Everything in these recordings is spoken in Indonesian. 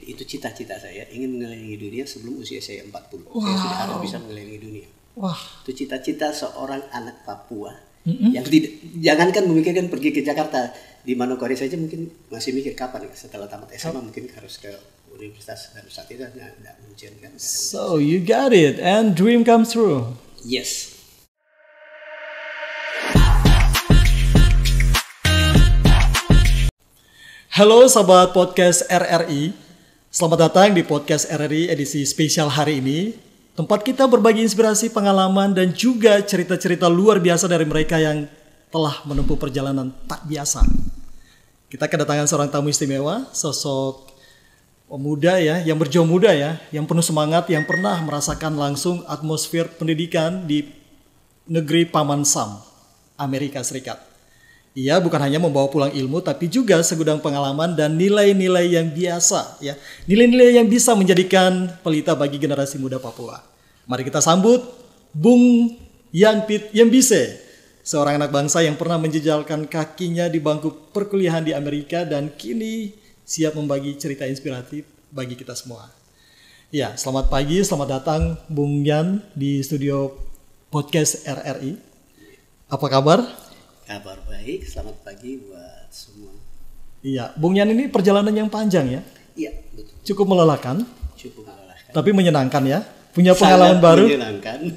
Itu cita-cita saya, ingin mengelilingi dunia sebelum usia saya 40. Wow. Saya sudah harus bisa mengelilingi dunia. Wah. Itu cita-cita seorang anak Papua yang tidak, jangankan memikirkan pergi ke Jakarta, di Manokwari saja mungkin masih mikir kapan setelah tamat SMA mungkin harus ke universitas, dan saat itu tidak mungkin kan. So you got it and dream comes true. Yes. Halo sahabat podcast RRI, selamat datang di podcast RRI edisi spesial hari ini. Tempat kita berbagi inspirasi, pengalaman, dan juga cerita-cerita luar biasa dari mereka yang telah menempuh perjalanan tak biasa. Kita kedatangan seorang tamu istimewa, sosok pemuda ya, yang berjiwa muda ya, yang penuh semangat, yang pernah merasakan langsung atmosfer pendidikan di negeri Paman Sam, Amerika Serikat. Ia bukan hanya membawa pulang ilmu, tapi juga segudang pengalaman dan nilai-nilai yang biasa, ya, nilai-nilai yang bisa menjadikan pelita bagi generasi muda Papua. Mari kita sambut Bung Yanpit Yembise, seorang anak bangsa yang pernah menjejalkan kakinya di bangku perkuliahan di Amerika dan kini siap membagi cerita inspiratif bagi kita semua. Ya, selamat pagi, selamat datang Bung Yan di studio podcast RRI. Apa kabar? Kabar baik, selamat pagi buat semua. Iya, Bung Yan ini perjalanan yang panjang ya? Iya, betul. Cukup melelahkan, Tapi tapi menyenangkan ya? Punya pengalaman baru? Menyenangkan.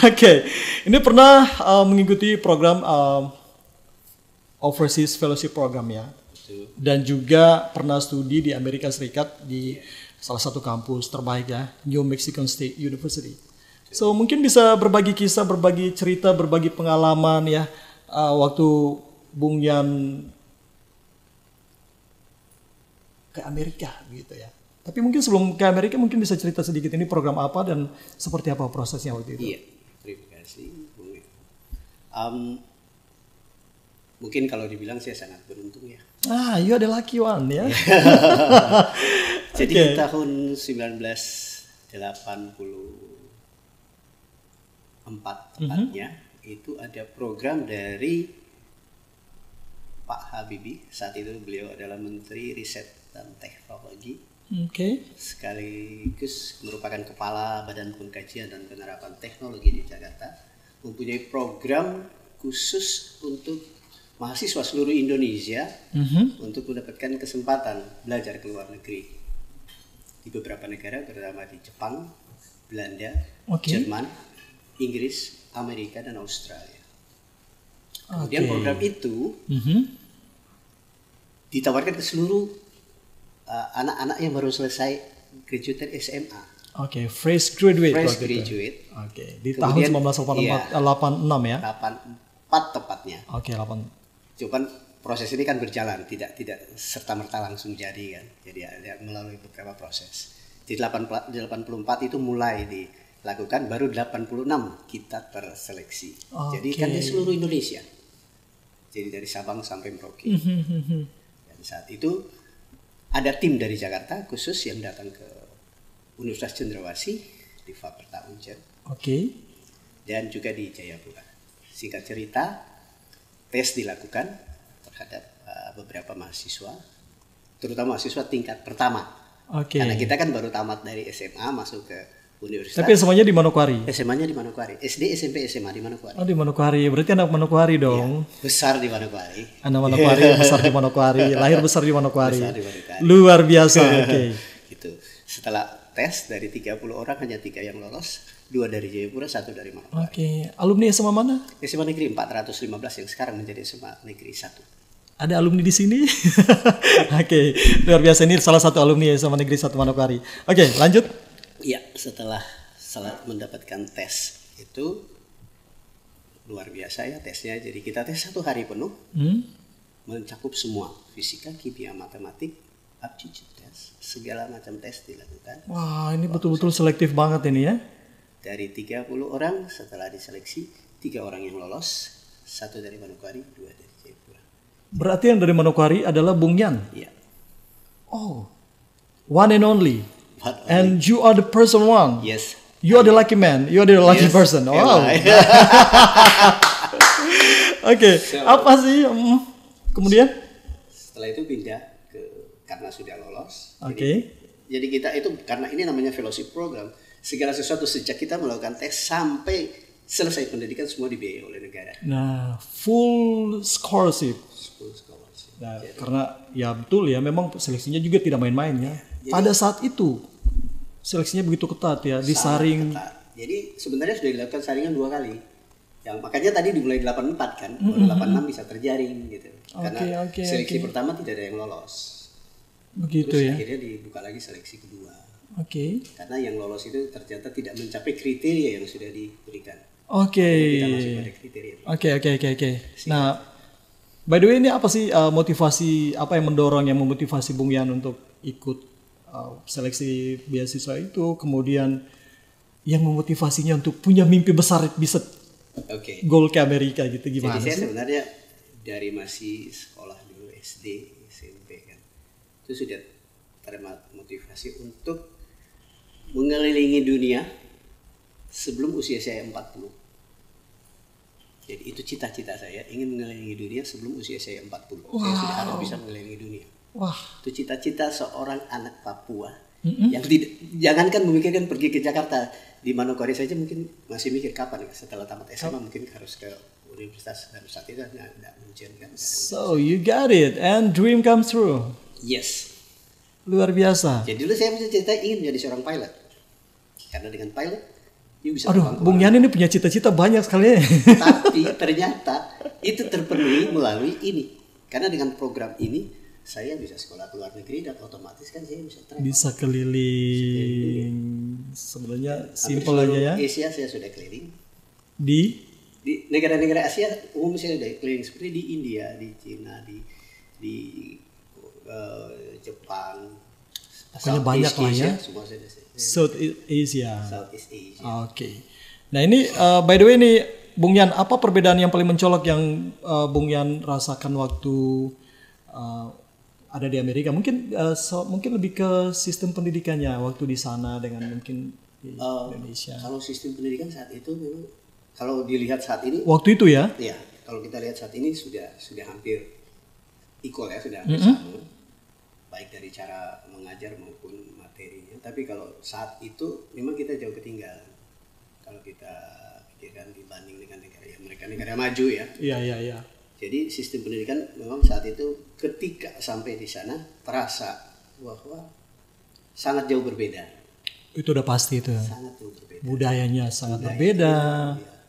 Oke, ini pernah mengikuti program Overseas Fellowship Program ya? Betul. Dan juga pernah studi di Amerika Serikat di salah satu kampus terbaik ya, New Mexico State University. So mungkin bisa berbagi kisah, berbagi cerita, berbagi pengalaman ya waktu Bung Yan ke Amerika gitu ya. Tapi mungkin sebelum ke Amerika mungkin bisa cerita sedikit ini program apa dan seperti apa prosesnya waktu itu. Iya, terima kasih Bung. Mungkin kalau dibilang saya sangat beruntung ya. Ah, you are the lucky one ya. Jadi Okay. tahun 1984 tepatnya itu ada program dari Pak Habibie, saat itu beliau adalah Menteri Riset dan Teknologi, Oke. sekaligus merupakan Kepala Badan Pengkajian dan Penerapan Teknologi di Jakarta, mempunyai program khusus untuk mahasiswa seluruh Indonesia untuk mendapatkan kesempatan belajar ke luar negeri di beberapa negara, terutama di Jepang, Belanda, Oke. Jerman, Inggris, Amerika, dan Australia. Kemudian Oke. program itu ditawarkan ke seluruh anak-anak yang baru selesai graduate SMA. Oke, fresh graduate. Fresh waktu itu. graduate. Oke, di Kemudian, tahun 1986 ya. 84 tepatnya. Oke, 8. Cuman proses ini kan berjalan, tidak serta-merta langsung jadi kan. Jadi ada melalui beberapa proses. Di 84 itu mulai dilakukan, baru 86 kita terseleksi. Jadi kan di seluruh Indonesia. Jadi dari Sabang sampai Merauke. Dan saat itu ada tim dari Jakarta khusus yang datang ke Universitas Cendrawasih di Fakultas Unjen. Oke. Dan juga di Jayapura. Singkat cerita, tes dilakukan terhadap beberapa mahasiswa, terutama mahasiswa tingkat pertama. Oke. Karena kita kan baru tamat dari SMA masuk ke universitas. Tapi semuanya di Manokwari. SMA-nya di Manokwari, SD, SMP, SMA di Manokwari. Oh, di Manokwari. Berarti anak Manokwari dong. Besar di Manokwari. Anak Manokwari, besar di Manokwari, lahir besar di Manokwari. Besar di Manokwari. Luar biasa. Oke. Gitu. Setelah tes dari 30 orang hanya 3 yang lolos, 2 dari Jayapura, 1 dari Manokwari. Oke. Alumni SMA mana? SMA Negeri 415 yang sekarang menjadi SMA Negeri 1. Ada alumni di sini? Oke. Luar biasa, ini salah satu alumni SMA Negeri 1 Manokwari. Oke, lanjut. Iya, setelah mendapatkan tes itu luar biasa ya tesnya. Jadi kita tes 1 hari penuh, mencakup semua fisika, kimia, matematik, aptitude test, segala macam tes dilakukan. Wah, ini betul-betul selektif banget ini ya. Dari 30 orang setelah diseleksi, 3 orang yang lolos, 1 dari Manokwari, 2 dari Jayapura. Berarti yang dari Manokwari adalah Bung Yan. Iya. Oh, one and only. But And you are the person one. yes. You are the lucky man. You are the lucky Yes, person. am Wow. I? Oke, apa sih? Kemudian? Setelah itu pindah ke karena sudah lolos. Oke. Jadi kita itu karena ini namanya fellowship program, segala sesuatu sejak kita melakukan tes sampai selesai pendidikan semua dibiayai oleh negara. Nah, full scholarship. Full scholarship. Nah, karena ya betul ya, memang seleksinya juga tidak main-main ya. Pada saat itu seleksinya begitu ketat ya, disaring. Ketat. Jadi sebenarnya sudah dilakukan saringan 2 kali. Yang makanya tadi dimulai 84 kan, baru 86 bisa terjaring gitu. Karena seleksi pertama tidak ada yang lolos. Begitu terus ya. Akhirnya dibuka lagi seleksi kedua. Oke. Karena yang lolos itu ternyata tidak mencapai kriteria yang sudah diberikan. Oke. Kita masuk pada kriteria. Oke. Nah, by the way ini apa sih motivasi, apa yang mendorong, yang memotivasi Bung Yan untuk ikut seleksi beasiswa itu, kemudian yang memotivasinya untuk punya mimpi besar bisa goal ke Amerika gitu, gimana Jadi saya sih? sebenarnya dari masih sekolah dulu SD, SMP kan, itu sudah termotivasi untuk mengelilingi dunia sebelum usia saya 40. Jadi itu cita-cita saya, ingin mengelilingi dunia sebelum usia saya 40. Saya sudah harus bisa mengelilingi dunia. Wah. Itu cita-cita seorang anak Papua yang tidak, jangankan memikirkan pergi ke Jakarta, di Manokwari saja mungkin masih mikir kapan ya, setelah tamat SMA mungkin harus ke Universitas Darussalam itu tidak mungkin kan. So you got it and dream come true. Yes. Luar biasa. Jadi dulu saya punya cita ingin menjadi seorang pilot. Karena dengan pilot you bisa Aduh, Bung Yan ini punya cita-cita banyak sekali. Tapi ternyata itu terpenuhi melalui ini. Karena dengan program ini saya bisa sekolah ke luar negeri dan otomatis kan saya bisa travel. Bisa keliling. Sebenarnya simpel aja ya. Asia saya sudah keliling. Di negara-negara Asia umum saya sudah keliling, seperti di India, di Cina, di Jepang. Pokoknya banyak lah ya. Semua saya Southeast Asia. Southeast Asia. Oke. Nah ini by the way nih Bung Yan, apa perbedaan yang paling mencolok yang Bung Yan rasakan waktu ada di Amerika? Mungkin mungkin lebih ke sistem pendidikannya waktu di sana dengan mungkin di Indonesia. Kalau sistem pendidikan saat itu memang kalau dilihat saat ini waktu itu ya? Iya, kalau kita lihat saat ini sudah hampir equal ya, sudah hampir sama. Baik dari cara mengajar maupun materinya. Tapi kalau saat itu memang kita jauh ketinggalan. Kalau kita pikirkan dibanding dengan negara yang mereka negara maju ya. Iya. Jadi sistem pendidikan memang saat itu ketika sampai di sana terasa bahwa sangat jauh berbeda. Itu udah pasti itu. Sangat jauh berbeda. Budayanya sangat berbeda.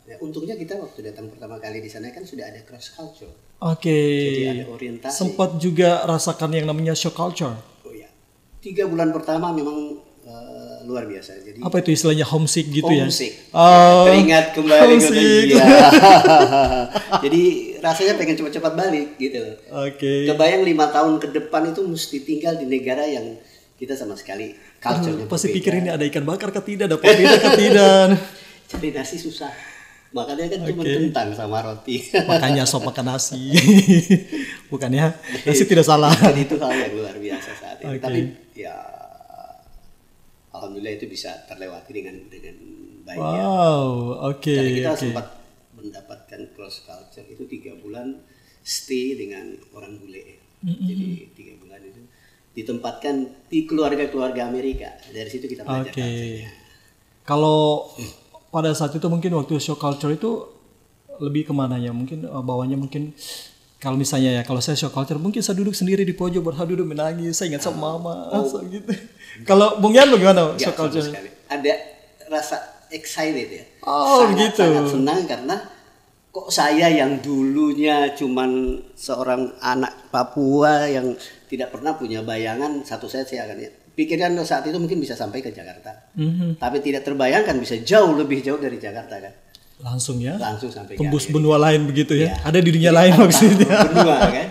Ya, untungnya kita waktu datang pertama kali di sana kan sudah ada cross culture. Oke. Jadi ada orientasi. Sempat juga rasakan yang namanya shock culture. Oh ya. 3 bulan pertama memang luar biasa. Jadi apa itu istilahnya homesick gitu homesick. ya? Teringat kembali ke homesick. Jadi rasanya pengen cepat-cepat balik gitu. Oke. Kebayang 5 tahun ke depan itu mesti tinggal di negara yang kita sama sekali culture-nya pasti berbeda. pikir ini ada ikan bakar ke tidak, dapat tidak ke tidak. Cari nasi susah. Makanya kan cuma kentang sama roti. Makanya sop makan nasi. Bukan ya? Nasi tidak salah. Jadi itu hal yang luar biasa saat ini. Okay. Tapi ya alhamdulillah itu bisa terlewati dengan baik. Wow, oke. Jadi kita sempat mendapatkan cross culture itu 3 bulan stay dengan orang bule. Jadi 3 bulan itu ditempatkan di keluarga-keluarga Amerika. Dari situ kita belajar. Oke. Kalau pada saat itu mungkin waktu shock culture itu lebih kemana ya? Mungkin bawahnya mungkin kalau misalnya ya kalau saya shock culture mungkin saya duduk sendiri di pojok berhaduh menangis, saya ingat sama mama gitu. Kalau Bung Yan bagaimana shock culture? Ada rasa excited ya. Oh gitu. Sangat senang karena kok saya yang dulunya cuman seorang anak Papua yang tidak pernah punya bayangan satu saat saya akan pikiran saat itu mungkin bisa sampai ke Jakarta. Tapi tidak terbayangkan bisa jauh lebih jauh dari Jakarta kan. Langsung ya? Langsung sampai tembus benua lain begitu ya? Ada di dunia lain maksudnya. Benua kan.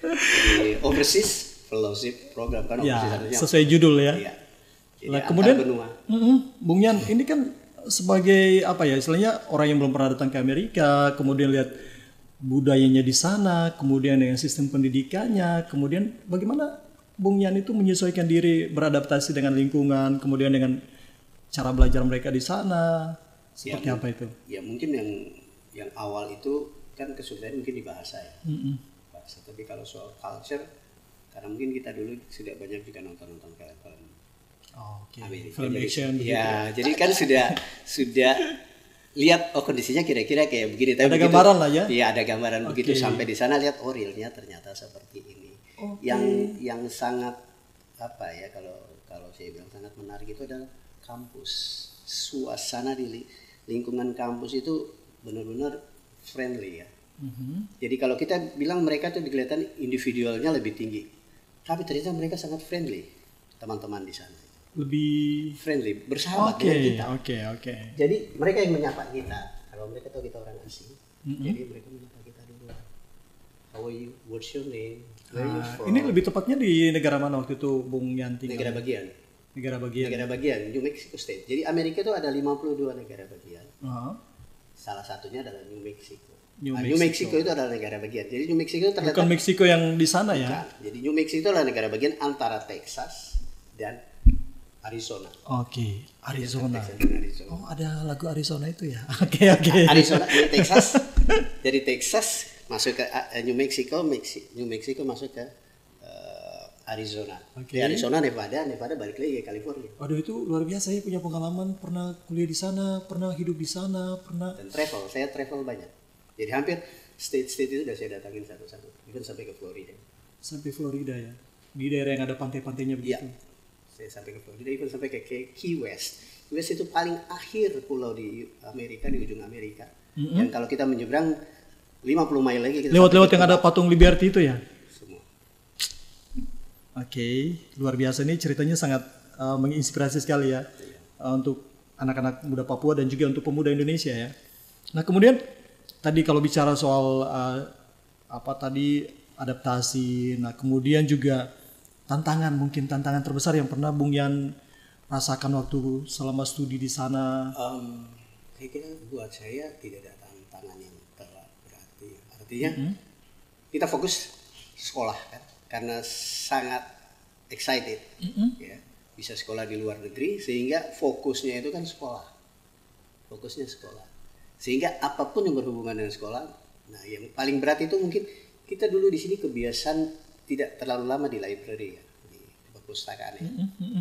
Jadi, Overseas Fellowship Program kan. Ya, sesuai judul ya. Iya. Jadi Nah, kemudian benua. Bung Yan ini kan sebagai apa ya istilahnya orang yang belum pernah datang ke Amerika, kemudian lihat budayanya di sana, kemudian dengan sistem pendidikannya, kemudian bagaimana Bung Yan itu menyesuaikan diri, beradaptasi dengan lingkungan, kemudian dengan cara belajar mereka di sana, seperti apa itu? Ya mungkin yang awal itu kan kesulitan mungkin di bahasa ya. Bahasa, tapi kalau soal culture Karena mungkin kita dulu sudah banyak juga nonton film-film Oke. Amerika. Film action begitu. Ya, jadi kan sudah lihat kondisinya kira-kira kayak begini. Ada gambaran lah ya? Iya, ada gambaran begitu, Oke. sampai di sana lihat realnya ternyata seperti ini. Oke. Yang sangat apa ya, kalau saya bilang sangat menarik itu adalah kampus. Suasana di lingkungan kampus itu benar-benar friendly ya. Jadi kalau kita bilang mereka tuh kelihatan individualnya lebih tinggi, tapi ternyata mereka sangat friendly, teman-teman di sana. Lebih Friendly, bersahabat dengan kita. Oke. Jadi mereka yang menyapa kita. Kalau mereka tahu kita orang asing, jadi mereka menyapa kita dulu. How are you? What's your name? Where are you from? Ini lebih tepatnya di negara mana waktu itu Bung Yanti? Negara bagian. Negara bagian. New Mexico State. Jadi Amerika itu ada 52 negara bagian. Uh-huh. Salah satunya adalah New Mexico. New New Mexico itu adalah negara bagian. Jadi New Mexico itu terletak Bukan Meksiko yang di sana ya? Bukan. Jadi New Mexico itu adalah negara bagian antara Texas dan Arizona. Oke, Arizona. Texas dan Arizona. Oh, ada lagu Arizona itu ya? Oke. Arizona dari Texas, dari Texas masuk ke New Mexico, New Mexico masuk ke Arizona. Oke. Di Arizona, Nevada balik lagi ke California. Waduh, itu luar biasa ya, punya pengalaman, pernah kuliah di sana, pernah hidup di sana, pernah. Dan saya travel banyak. Jadi hampir state-state itu udah saya datangin satu-satu. Even sampai ke Florida. Sampai Florida ya? Di daerah yang ada pantai-pantainya Iya. begitu? Saya sampai ke Florida, even sampai ke Key West. Key West itu paling akhir pulau di Amerika, di ujung Amerika. Yang kalau kita menyeberang 50 mile lagi kita Lewat-lewat yang ada patung Liberty itu ya? semua. Oke, luar biasa nih, ceritanya sangat menginspirasi sekali ya untuk anak-anak muda Papua dan juga untuk pemuda Indonesia ya. Nah kemudian tadi kalau bicara soal tadi adaptasi, nah kemudian juga mungkin tantangan terbesar yang pernah Bung Yan rasakan waktu selama studi di sana. Saya kira buat saya tidak ada tantangan yang terlalu berarti. Artinya kita fokus sekolah kan, karena sangat excited ya, bisa sekolah di luar negeri, sehingga fokusnya itu kan sekolah, sehingga apapun yang berhubungan dengan sekolah. Nah yang paling berat itu mungkin kita dulu di sini kebiasaan tidak terlalu lama di library ya, di perpustakaan ya.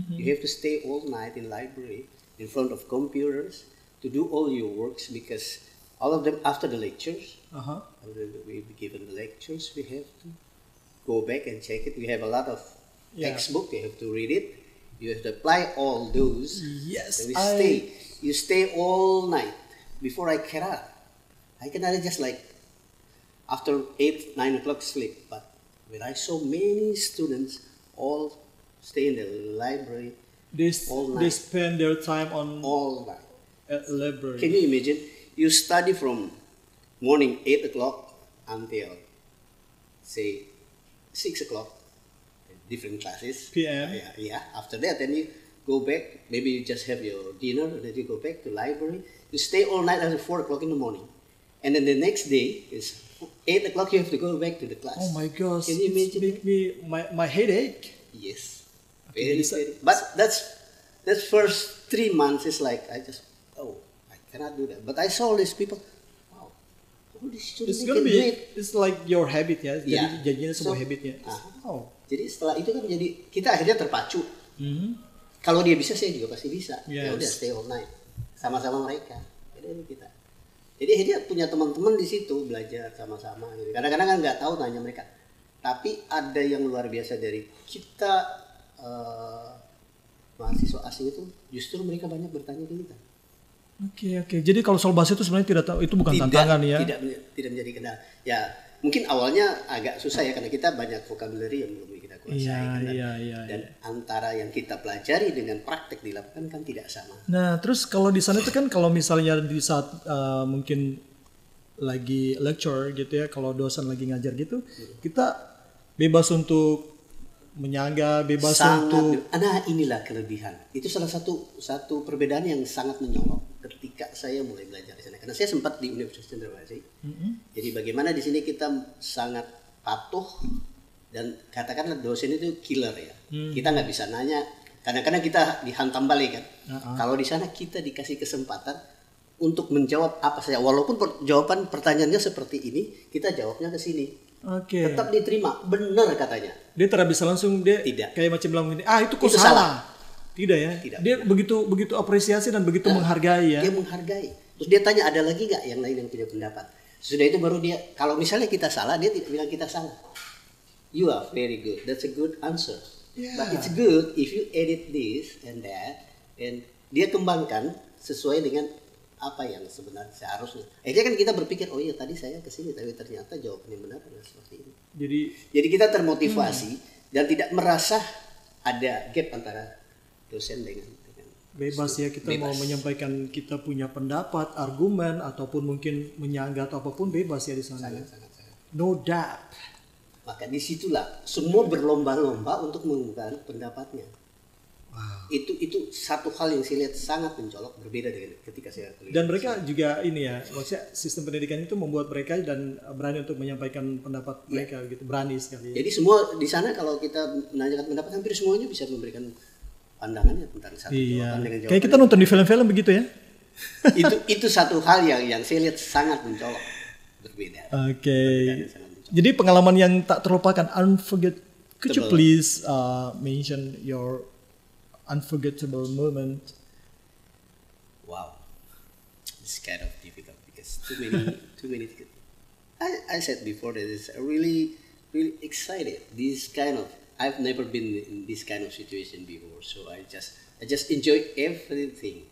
You have to stay all night in library in front of computers to do all your works, because all of them after the lectures, after we be given the lectures, we have to go back and check it. We have a lot of textbook, you have to read it, you have to apply all those. Yes, And you stay all night before I cannot just like after 8-9 o'clock sleep. But when I saw many students all stay in the library They all night. spend their time on all night. library. Can you imagine? You study from morning 8 o'clock until say 6 o'clock, different classes. PM. Yeah. After that, then you go back. Maybe you just have your dinner, then you go back to library. You stay all night until 4 o'clock in the morning, and then the next day is 8 o'clock. You have to go back to the class. Oh my gosh, Can you it's imagine? make me my headache. Yes. Okay, Very. But that's first 3 months is like I cannot do that. But I saw all these people. Wow, all these students It's they gonna can do it. it's like your habit ya. Jadi Yeah. jadinya sebuah So, habit ya. Oh. Jadi setelah itu kan jadi kita akhirnya terpacu. Kalau dia bisa, saya juga pasti bisa. Ya Yes. udah stay all night sama-sama mereka. Jadi kita. Jadi akhirnya punya teman-teman di situ belajar sama-sama. Gitu. Kadang-kadang kan nggak tahu tanya mereka. Tapi ada yang luar biasa dari kita mahasiswa asing itu, justru mereka banyak bertanya ke kita. Oke. Jadi kalau soal bahasa itu sebenarnya tidak tahu, itu bukan tantangan ya. Tidak menjadi kendala. Ya mungkin awalnya agak susah ya, karena kita banyak vocabulary yang belum kita kuasai. Iya. Dan antara yang kita pelajari dengan praktek dilakukan kan tidak sama. Nah, terus kalau di sana itu kan kalau misalnya di saat mungkin lagi lecture gitu ya, kalau dosen lagi ngajar gitu, kita bebas untuk menyangga, bebas untuk Nah inilah kelebihan. Itu salah satu perbedaan yang sangat menyolok ketika saya mulai belajar di sana. Karena saya sempat di Universitas Cendrawasih. Jadi bagaimana di sini kita sangat patuh, dan katakanlah dosen itu killer ya. Kita nggak bisa nanya. Kadang-kadang kita dihantam balik kan. Kalau di sana kita dikasih kesempatan untuk menjawab apa saja. Walaupun jawaban pertanyaannya seperti ini, kita jawabnya ke sini. Oke. Tetap diterima, benar katanya. Dia tidak bisa langsung dia Tidak. kayak macam bilang gini, itu kok Itu salah. Tidak ya. Tidak. Dia begitu apresiasi dan begitu menghargai ya. Dia menghargai. Terus dia tanya ada lagi nggak yang lain yang punya pendapat. Sudah itu baru dia, kalau misalnya kita salah, dia tidak bilang kita salah. You are very good. That's a good answer. Yeah. But it's good if you edit this and that, and dia kembangkan sesuai dengan apa yang sebenarnya seharusnya. Akhirnya kan kita berpikir, oh iya tadi saya kesini, tapi ternyata jawaban yang benar adalah seperti ini. Jadi kita termotivasi dan tidak merasa ada gap antara dosen dengan bebas ya, kita bebas. mau menyampaikan kita punya pendapat, argumen ataupun mungkin menyanggah atau apapun bebas ya di sana. sangat. No doubt. Maka disitulah semua berlomba-lomba untuk mengungkapkan pendapatnya. Wow. Itu satu hal yang saya lihat sangat mencolok, berbeda dengan ketika saya kuliah. Dan mereka juga ini ya, maksudnya sistem pendidikan itu membuat mereka dan berani untuk menyampaikan pendapat mereka gitu, berani sekali. Jadi semua di sana kalau kita menanyakan pendapat, hampir semuanya bisa memberikan pandangannya tentang satu jawaban dengan jawaban. Kayak kita nonton di film-film begitu ya. itu satu hal yang saya lihat sangat mencolok, berbeda. Oke. Jadi pengalaman yang tak terlupakan, unforgettable. Could you please mention your unforgettable moment? Wow, it's kind of difficult because too many things. I said before that it's really excited. This kind of, I've never been in this kind of situation before, so I just enjoy everything.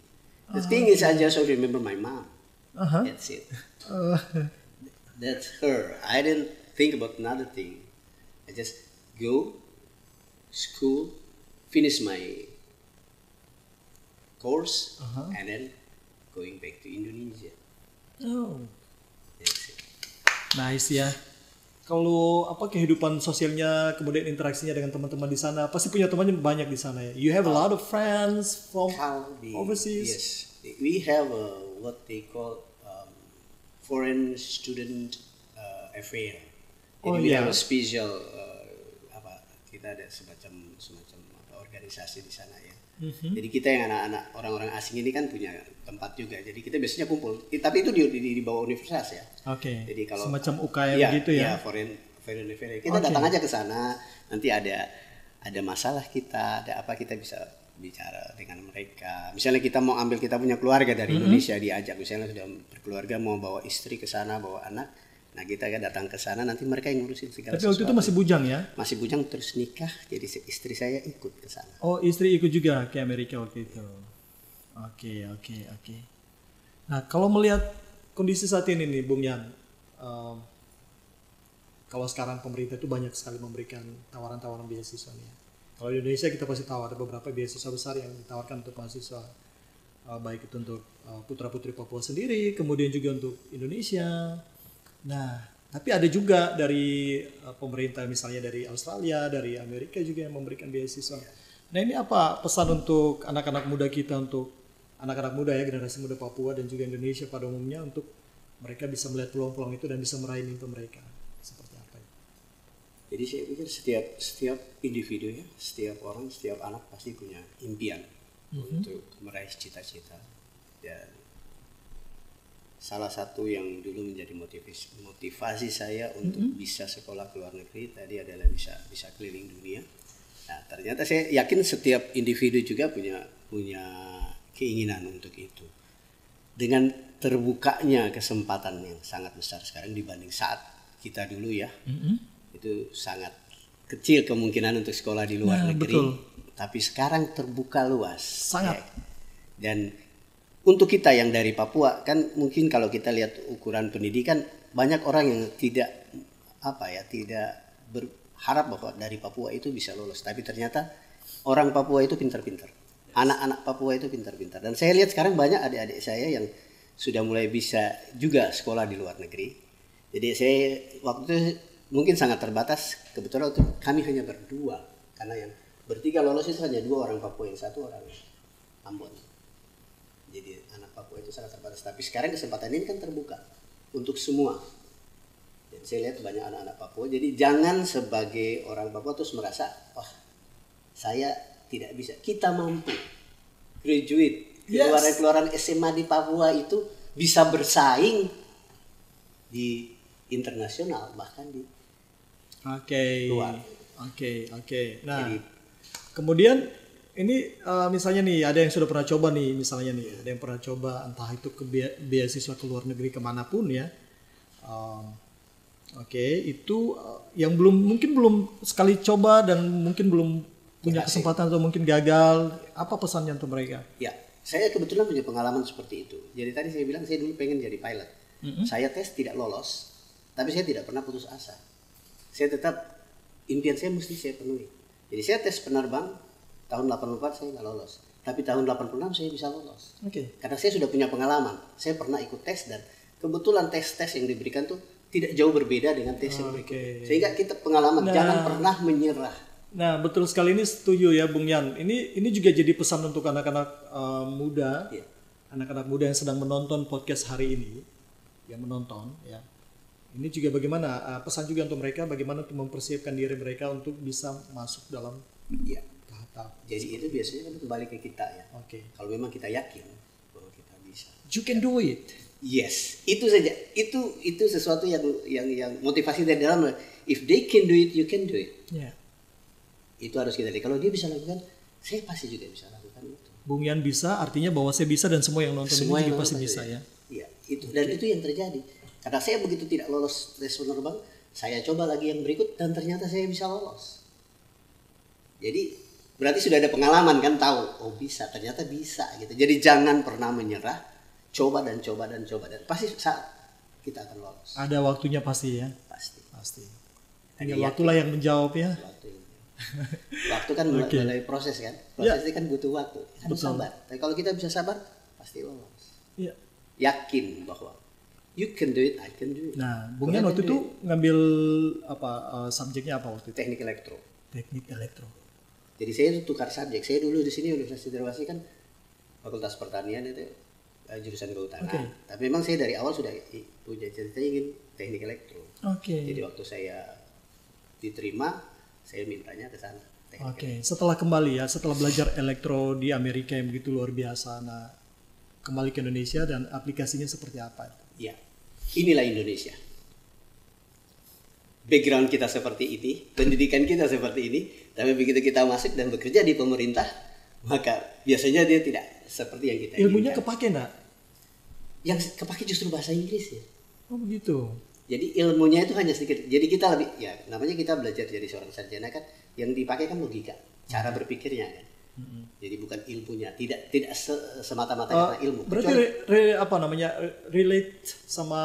The thing is, I just remember my mom. That's it. That's her. I didn't think about another thing. I just go school, finish my course, and then going back to Indonesia. Oh, That's it. nice ya. Kalau kehidupan sosialnya, kemudian interaksinya dengan teman-teman di sana, pasti punya temannya banyak di sana ya. You have a lot of friends from overseas. Yes, we have what they call foreign student affair. Jadi we have a special kita ada semacam organisasi di sana ya. Jadi kita yang anak-anak orang-orang asing ini kan punya tempat juga. Jadi kita biasanya kumpul. Tapi itu di bawah universitas ya. Oke. Jadi kalau semacam UKM gitu ya. Iya, foreign affair. Kita datang aja ke sana. Nanti ada masalah kita, ada apa kita bisa bicara dengan mereka. Misalnya kita mau ambil, kita punya keluarga dari Indonesia, diajak misalnya sudah berkeluarga mau bawa istri ke sana, bawa anak. Nah kita kan datang ke sana, nanti mereka yang ngurusin segala sesuatu. Tapi waktu itu masih bujang ya? Masih bujang, terus nikah, jadi istri saya ikut ke sana. Oh, istri ikut juga ke Amerika waktu itu. Oke. Nah, kalau melihat kondisi saat ini nih, Bung Yan, kalau sekarang pemerintah itu banyak sekali memberikan tawaran-tawaran beasiswa nih. Kalau di Indonesia kita pasti tahu ada beberapa beasiswa besar yang ditawarkan untuk mahasiswa, baik itu untuk putra-putri Papua sendiri, kemudian juga untuk Indonesia. Nah, tapi ada juga dari pemerintah, misalnya dari Australia, dari Amerika juga yang memberikan beasiswa. Nah, ini apa pesan untuk anak-anak muda kita, untuk anak-anak muda ya, generasi muda Papua dan juga Indonesia pada umumnya, untuk mereka bisa melihat peluang-peluang itu dan bisa meraih mimpi mereka? Seperti apa? Jadi saya pikir setiap individu ya, setiap orang, setiap anak pasti punya impian untuk meraih cita-cita. Dan salah satu yang dulu menjadi motivasi saya untuk bisa sekolah ke luar negeri tadi adalah bisa keliling dunia. Nah, ternyata saya yakin setiap individu juga punya keinginan untuk itu. Dengan terbukanya kesempatan yang sangat besar sekarang dibanding saat kita dulu ya, itu sangat kecil kemungkinan untuk sekolah di luar negeri. Betul. Tapi sekarang terbuka luas. Sangat. Ya. Dan untuk kita yang dari Papua kan mungkin kalau kita lihat ukuran pendidikan, banyak orang yang tidak berharap bahwa dari Papua itu bisa lolos, tapi ternyata orang Papua itu pintar-pintar, anak-anak Papua itu pintar-pintar. Dan saya lihat sekarang banyak adik-adik saya yang sudah mulai bisa juga sekolah di luar negeri. Jadi saya waktu itu mungkin sangat terbatas, kebetulan waktu kami hanya berdua, karena yang bertiga lolos itu hanya 2 orang Papua, yang 1 orang Ambon. Jadi anak Papua itu sangat terbatas. Tapi sekarang kesempatan ini kan terbuka untuk semua. Dan saya lihat banyak anak-anak Papua. Jadi jangan sebagai orang Papua terus merasa, wah saya tidak bisa. Kita mampu. Graduate, keluaran SMA di Papua itu bisa bersaing di internasional, bahkan di Oke. Keluar. Oke. Nah, Jadi kemudian ini misalnya nih ada yang sudah pernah coba nih, misalnya nih ada yang pernah coba entah itu ke beasiswa ke luar negeri kemanapun ya. Oke, itu yang mungkin belum sekali coba dan mungkin belum punya Berhasil. kesempatan atau mungkin gagal. Apa pesannya untuk mereka? ya, saya kebetulan punya pengalaman seperti itu. Jadi tadi saya bilang saya dulu pengen jadi pilot. Saya tes tidak lolos, tapi saya tidak pernah putus asa. Saya tetap impian saya mesti saya penuhi. Jadi saya tes penerbang tahun 84 saya nggak lolos, tapi tahun 86 saya bisa lolos. Oke. Karena saya sudah punya pengalaman. Saya pernah ikut tes dan kebetulan tes-tes yang diberikan tuh tidak jauh berbeda dengan tes yang berikut. Sehingga kita pengalaman jangan pernah menyerah. Nah, betul sekali, ini setuju ya Bung Yan. Ini juga jadi pesan untuk anak-anak muda, Iya. anak-anak muda yang sedang menonton podcast hari ini, yang menonton ya. Ini juga bagaimana pesan juga untuk mereka, bagaimana untuk mempersiapkan diri mereka untuk bisa masuk dalam Iya. tahap. Jadi itu biasanya kan kembali ke kita ya. Oke. Kalau memang kita yakin bahwa kita bisa. You can do it. Yes, itu saja. Itu sesuatu yang motivasi dari dalam. If they can do it, you can do it. Ya. Itu harus kita lihat. Kalau dia bisa lakukan, saya pasti juga bisa lakukan itu. Bung Yan bisa, artinya bahwa saya bisa dan semua yang nonton Semua ini yang juga pasti nonton bisa juga. ya. Iya, itu dan itu yang terjadi. Karena saya begitu tidak lolos tes penerbang, saya coba lagi yang berikut dan ternyata saya bisa lolos. Jadi berarti sudah ada pengalaman kan, tahu oh bisa, ternyata bisa gitu. Jadi jangan pernah menyerah, coba dan pasti saat kita akan lolos. Ada waktunya pasti ya. Pasti. Tinggal waktulah yang menjawab ya. Waktu kan mulai proses kan. Proses ini kan butuh waktu. Harus Betul. sabar. Tapi kalau kita bisa sabar, pasti lolos. Iya. Yakin bahwa you can do it, I can do it. Nah, Bung Yan waktu itu ngambil apa subjeknya apa waktu itu? Teknik elektro. Teknik elektro. Jadi saya itu tukar subjek. Saya dulu di sini Universitas Cendrawasih kan Fakultas Pertanian itu jurusan kehutanan. Oke. Tapi memang saya dari awal sudah punya cita-cita ingin teknik elektro. Oke. Jadi waktu saya diterima, saya mintanya ke sana. teknik Oke, setelah kembali ya, setelah belajar elektro di Amerika yang begitu luar biasa, nah kembali ke Indonesia dan aplikasinya seperti apa? Ya, inilah Indonesia. Background kita seperti ini, pendidikan kita seperti ini, tapi begitu kita masuk dan bekerja di pemerintah, maka biasanya dia tidak seperti yang kita Ilmunya inginkan. kepake enggak? Yang kepake justru bahasa Inggris ya. Oh begitu. Jadi ilmunya itu hanya sedikit. Jadi kita lebih, ya namanya kita belajar jadi seorang sarjana kan, yang dipakai kan logika, cara berpikirnya kan. Jadi bukan ilmunya, tidak semata-mata karena ilmu. Berarti relate sama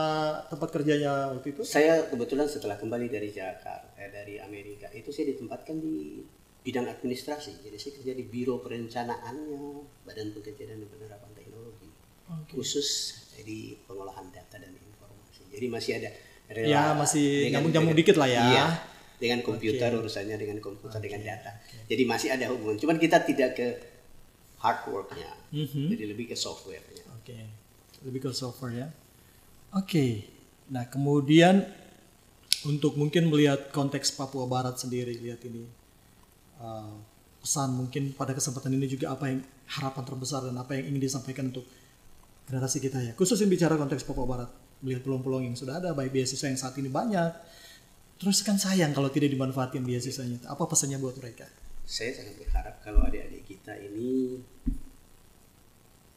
tempat kerjanya waktu itu? Saya kebetulan setelah kembali dari Jakarta, dari Amerika, itu saya ditempatkan di bidang administrasi. Jadi saya kerja di biro perencanaannya, Badan Pekerjaan dan Penerapan Teknologi, khusus di pengolahan data dan informasi. Jadi masih ada Ya masih nyambung-nyambung dikit lah ya. Iya, dengan komputer urusannya dengan komputer dengan data. Jadi masih ada hubungan. Cuman kita tidak ke hard worknya, jadi lebih ke softwarenya. Oke, lebih ke software ya. Oke, nah kemudian untuk mungkin melihat konteks Papua Barat sendiri, lihat ini pesan mungkin pada kesempatan ini juga apa yang harapan terbesar dan apa yang ingin disampaikan untuk generasi kita ya. Khusus yang bicara konteks Papua Barat, melihat peluang-peluang yang sudah ada, baik beasiswa yang saat ini banyak. Terus kan sayang kalau tidak dimanfaatin beasiswanya. Apa pesannya buat mereka? Saya sangat berharap kalau adik-adik kita ini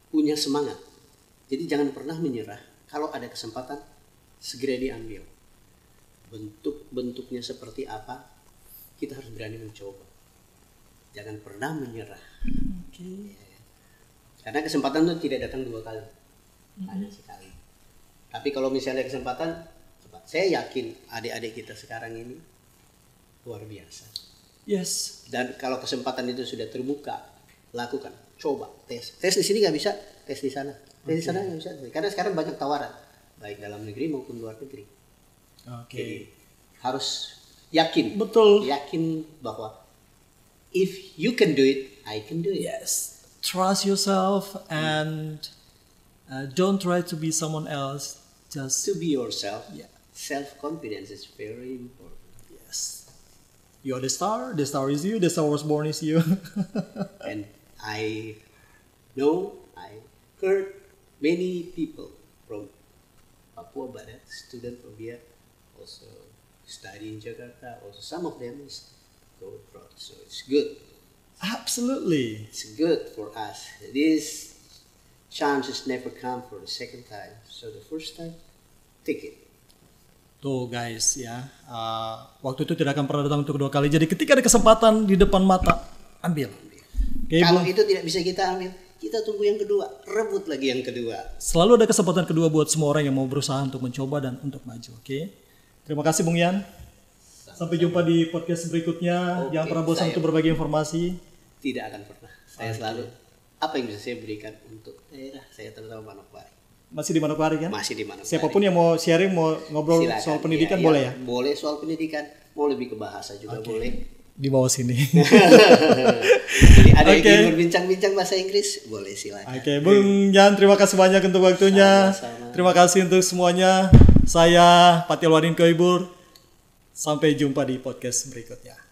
punya semangat. Jadi jangan pernah menyerah. Kalau ada kesempatan, segera diambil. Bentuk-bentuknya seperti apa, kita harus berani mencoba. Jangan pernah menyerah. Oke. Karena kesempatan itu tidak datang 2 kali, hanya sekali. Tapi kalau misalnya kesempatan, saya yakin adik-adik kita sekarang ini luar biasa. Yes. Dan kalau kesempatan itu sudah terbuka, lakukan, coba, tes. Tes di sini nggak bisa, tes di sana. Tes di sana nggak bisa. Karena sekarang banyak tawaran, baik dalam negeri maupun luar negeri. Oke. Jadi harus yakin. Betul. Yakin bahwa if you can do it, I can do it. Yes. Trust yourself and don't try to be someone else. Just To be yourself, yeah. self-confidence is very important. Yes. You are the star is you, the star was born is you. And I know, I heard many people from Papua Barat, students from here, also study in Jakarta. Also, some of them is go abroad. So it's good. Absolutely. It's good for us. This chances never come for the second time. So the first time, take it. Tuh guys ya, waktu itu tidak akan pernah datang untuk kedua kali. Jadi ketika ada kesempatan di depan mata, ambil. Oke, Kalau Bung. itu tidak bisa kita ambil, kita tunggu yang kedua, rebut lagi yang kedua. Selalu ada kesempatan kedua buat semua orang yang mau berusaha untuk mencoba dan untuk maju. Oke, terima kasih Bung Yan. Sampai jumpa di podcast berikutnya. Oke, Jangan pernah bosan untuk berbagi informasi. Tidak akan pernah. Saya selalu apa yang bisa saya berikan untuk daerah saya, terutama Manokwari. Masih di Manokwari kan? Masih di Manokwari. Siapapun yang mau sharing, mau ngobrol Silakan. soal pendidikan Iya, boleh iya. ya? Boleh soal pendidikan, mau lebih ke bahasa juga boleh. Di bawah sini. Jadi ada yang Oke. ingin berbincang-bincang bahasa Inggris, boleh silakan. Oke, Bung Yan, terima kasih banyak untuk waktunya. Sama-sama. Terima kasih untuk semuanya. Saya Patil Wadin Koibur. Sampai jumpa di podcast berikutnya.